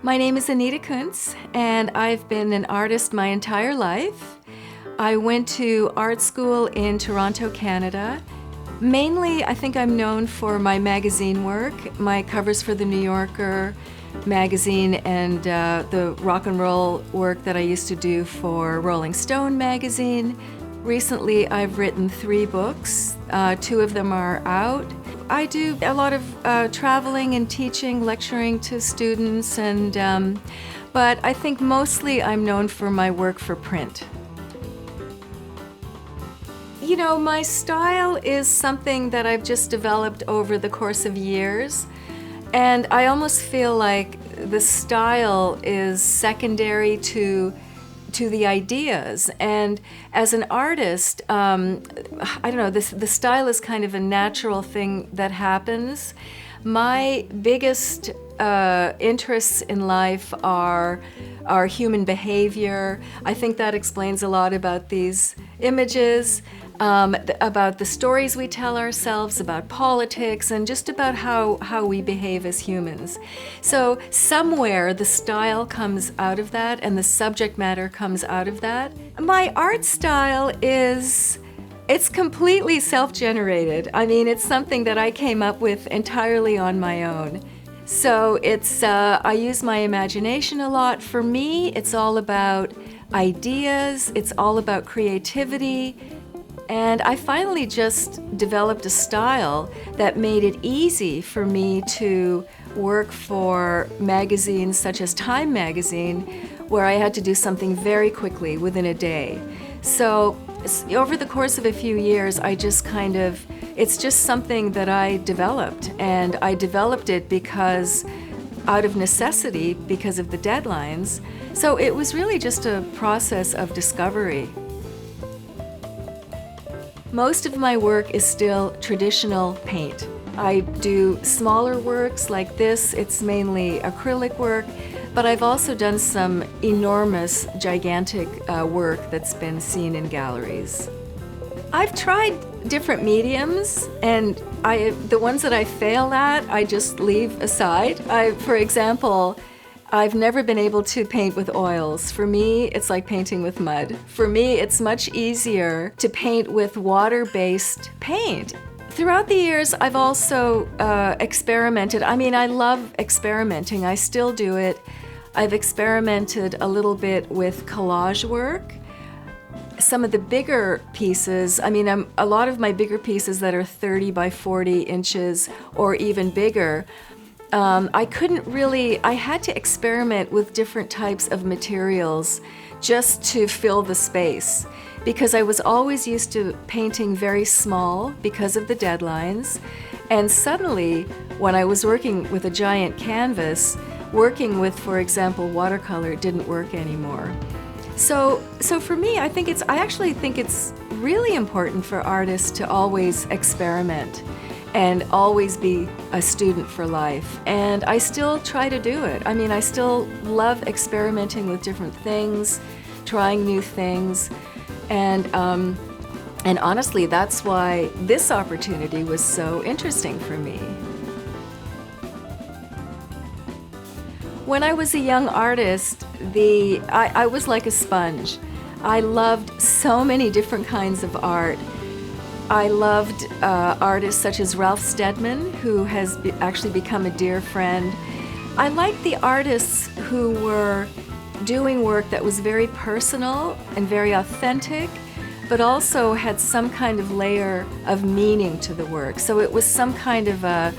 My name is Anita Kunz, and I've been an artist my entire life. I went to art school in Toronto, Canada. Mainly, I think I'm known for my magazine work, my covers for the New Yorker magazine, and the rock and roll work that I used to do for Rolling Stone magazine. Recently, I've written 3 books. 2 of them are out. I do a lot of traveling and teaching, lecturing to students, but I think mostly I'm known for my work for print. You know, my style is something that I've just developed over the course of years, and I almost feel like the style is secondary to the ideas. And as an artist, I don't know, the style is kind of a natural thing that happens. My biggest interests in life are human behavior. I think that explains a lot about these images, about the stories we tell ourselves, about politics, and just about how we behave as humans. So somewhere the style comes out of that and the subject matter comes out of that. My art style it's completely self-generated. I mean, it's something that I came up with entirely on my own. So I use my imagination a lot. For me, it's all about ideas, it's all about creativity. And I finally just developed a style that made it easy for me to work for magazines such as Time magazine, where I had to do something very quickly within a day. So over the course of a few years, it's just something that I developed. And I developed it out of necessity, because of the deadlines. So it was really just a process of discovery. Most of my work is still traditional paint. I do smaller works like this. It's mainly acrylic work, but I've also done some enormous, gigantic work that's been seen in galleries. I've tried different mediums, and the ones that I fail at, I just leave aside. For example, I've never been able to paint with oils. For me, it's like painting with mud. For me, it's much easier to paint with water-based paint. Throughout the years, I've also experimented. I mean, I love experimenting. I still do it. I've experimented a little bit with collage work. Some of the bigger pieces, a lot of my bigger pieces that are 30 by 40 inches or even bigger, I had to experiment with different types of materials just to fill the space, because I was always used to painting very small because of the deadlines. And suddenly, when I was working with a giant canvas, working with, for example, watercolor didn't work anymore. So for me, I actually think it's really important for artists to always experiment and always be a student for life. And I still try to do it. I still love experimenting with different things, trying new things, and honestly, that's why this opportunity was so interesting for me. When I was a young artist, I was like a sponge. I loved so many different kinds of art. I loved artists such as Ralph Steadman, who has actually become a dear friend. I liked the artists who were doing work that was very personal and very authentic, but also had some kind of layer of meaning to the work. So it was some kind of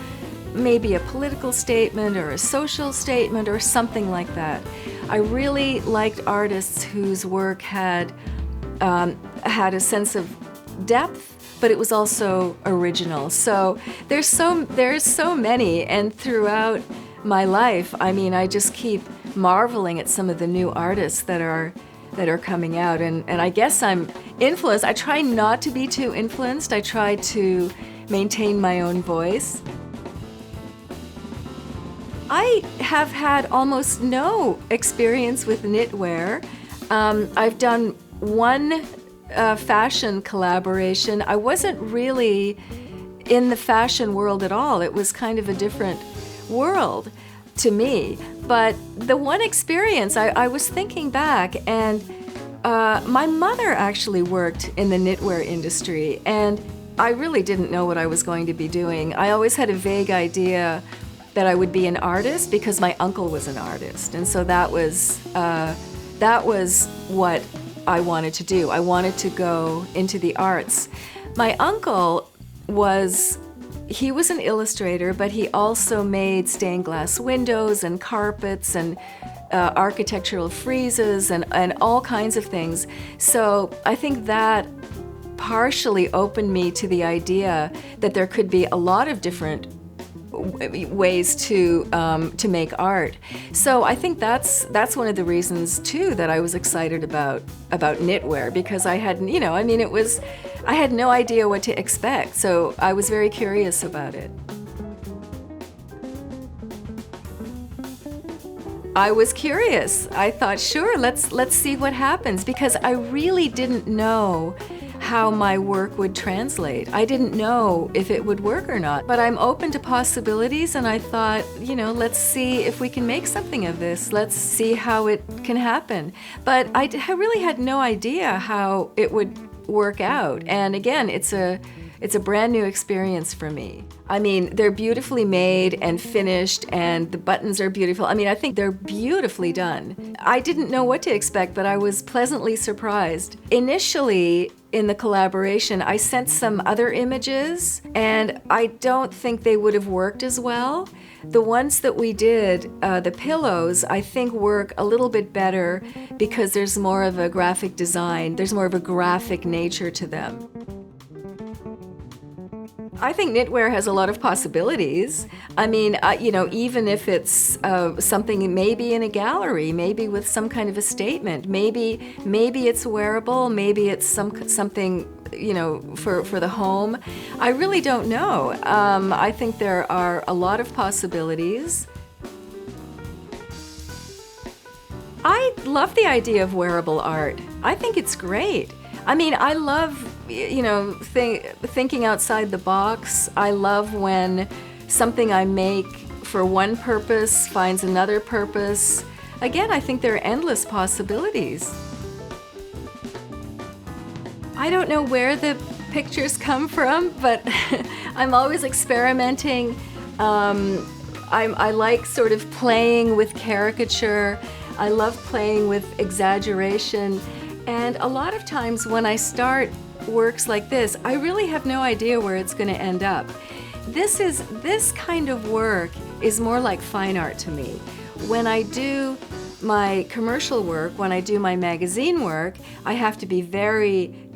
maybe a political statement or a social statement or something like that. I really liked artists whose work had a sense of depth, but it was also original. So there's so many, and throughout my life, I just keep marveling at some of the new artists that are coming out, and I guess I'm influenced. I try not to be too influenced. I try to maintain my own voice. I have had almost no experience with knitwear. I've done one fashion collaboration. I wasn't really in the fashion world at all. It was kind of a different world. to me. But the one experience, I was thinking back, and my mother actually worked in the knitwear industry, and I really didn't know what I was going to be doing. I always had a vague idea that I would be an artist because my uncle was an artist, and so that was what I wanted to do. I wanted to go into the arts. My uncle he was an illustrator, but he also made stained glass windows and carpets and architectural friezes and all kinds of things. So I think that partially opened me to the idea that there could be a lot of different ways to make art. So I think that's one of the reasons too that I was excited about knitwear, because I had, I had no idea what to expect. So I was very curious about it. I was curious. I thought, sure, let's see what happens, because I really didn't know how my work would translate. I didn't know if it would work or not, but I'm open to possibilities, and I thought, let's see if we can make something of this. Let's see how it can happen. But I really had no idea how it would work out. And again, it's a brand new experience for me. I mean, they're beautifully made and finished, and the buttons are beautiful. I mean, I think they're beautifully done. I didn't know what to expect, but I was pleasantly surprised. Initially, in the collaboration, I sent some other images, and I don't think they would have worked as well. The ones that we did, the pillows, I think work a little bit better because there's more of a graphic design. There's more of a graphic nature to them. I think knitwear has a lot of possibilities. I mean, even if it's something maybe in a gallery, maybe with some kind of a statement, maybe it's wearable, maybe it's something, for the home. I really don't know. I think there are a lot of possibilities. I love the idea of wearable art. I think it's great. I mean, I love, thinking outside the box. I love when something I make for one purpose finds another purpose. Again, I think there are endless possibilities. I don't know where the pictures come from, but I'm always experimenting. I like sort of playing with caricature. I love playing with exaggeration. And a lot of times when I start works like this, I really have no idea where it's going to end up. This kind of work is more like fine art to me. When I do my commercial work, when I do my magazine work, I have to be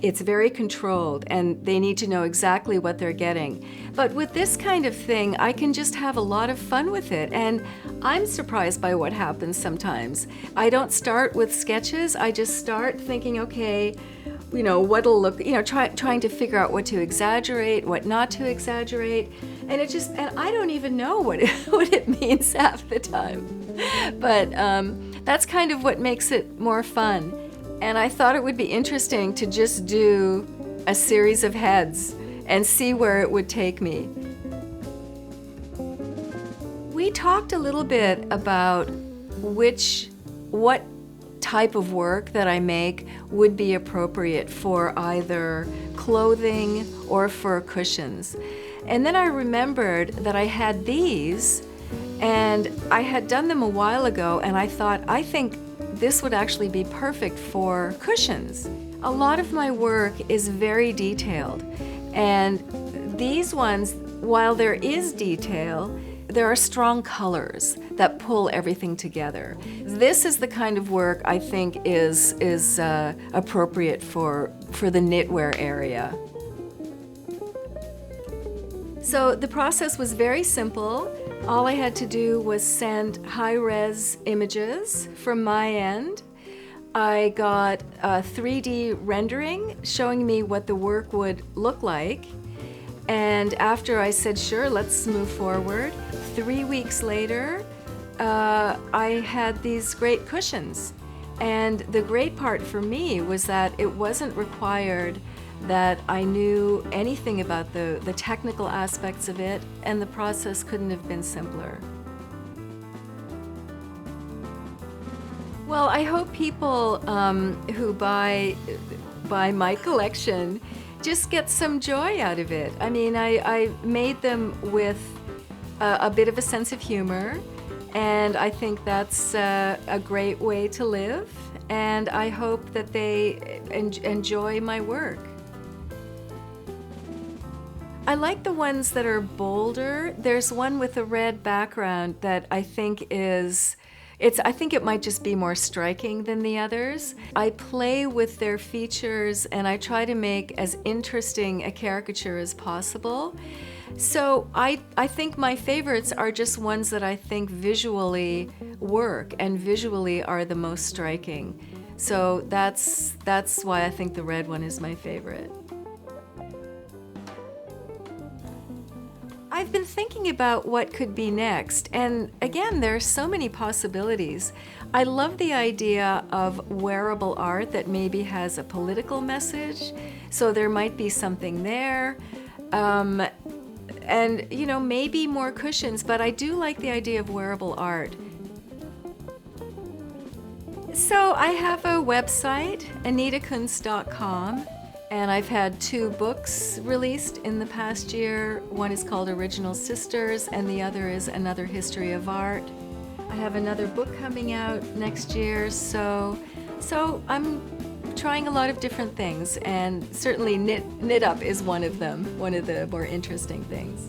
it's very controlled, and they need to know exactly what they're getting. But with this kind of thing, I can just have a lot of fun with it, and I'm surprised by what happens sometimes. I don't start with sketches, I just start thinking, okay, what'll look, trying to figure out what to exaggerate, what not to exaggerate, and I don't even know what it means half the time. But that's kind of what makes it more fun. And I thought it would be interesting to just do a series of heads and see where it would take me. We talked a little bit about what type of work that I make would be appropriate for either clothing or for cushions. And then I remembered that I had these, and I had done them a while ago, and I thought, I think this would actually be perfect for cushions. A lot of my work is very detailed, and these ones, while there is detail, there are strong colors that pull everything together. This is the kind of work I think is appropriate for the knitwear area. So the process was very simple. All I had to do was send high-res images from my end. I got a 3D rendering showing me what the work would look like. And after I said, sure, let's move forward, 3 weeks later, I had these great cushions. And the great part for me was that it wasn't required that I knew anything about the technical aspects of it, and the process couldn't have been simpler. Well, I hope people who buy my collection just get some joy out of it. I mean, I made them with a bit of a sense of humor, and I think that's a great way to live, and I hope that they enjoy my work. I like the ones that are bolder. There's one with a red background that I think I think it might just be more striking than the others. I play with their features and I try to make as interesting a caricature as possible. So I think my favorites are just ones that I think visually work and visually are the most striking. So that's why I think the red one is my favorite. I've been thinking about what could be next, and again, there are so many possibilities. I love the idea of wearable art that maybe has a political message, so there might be something there. And you know, maybe more cushions, but I do like the idea of wearable art. So I have a website, anitakunz.com. And I've had 2 books released in the past year. One is called Original Sisters, and the other is Another History of Art. I have another book coming out next year, so I'm trying a lot of different things, and certainly Knitup is one of them, one of the more interesting things.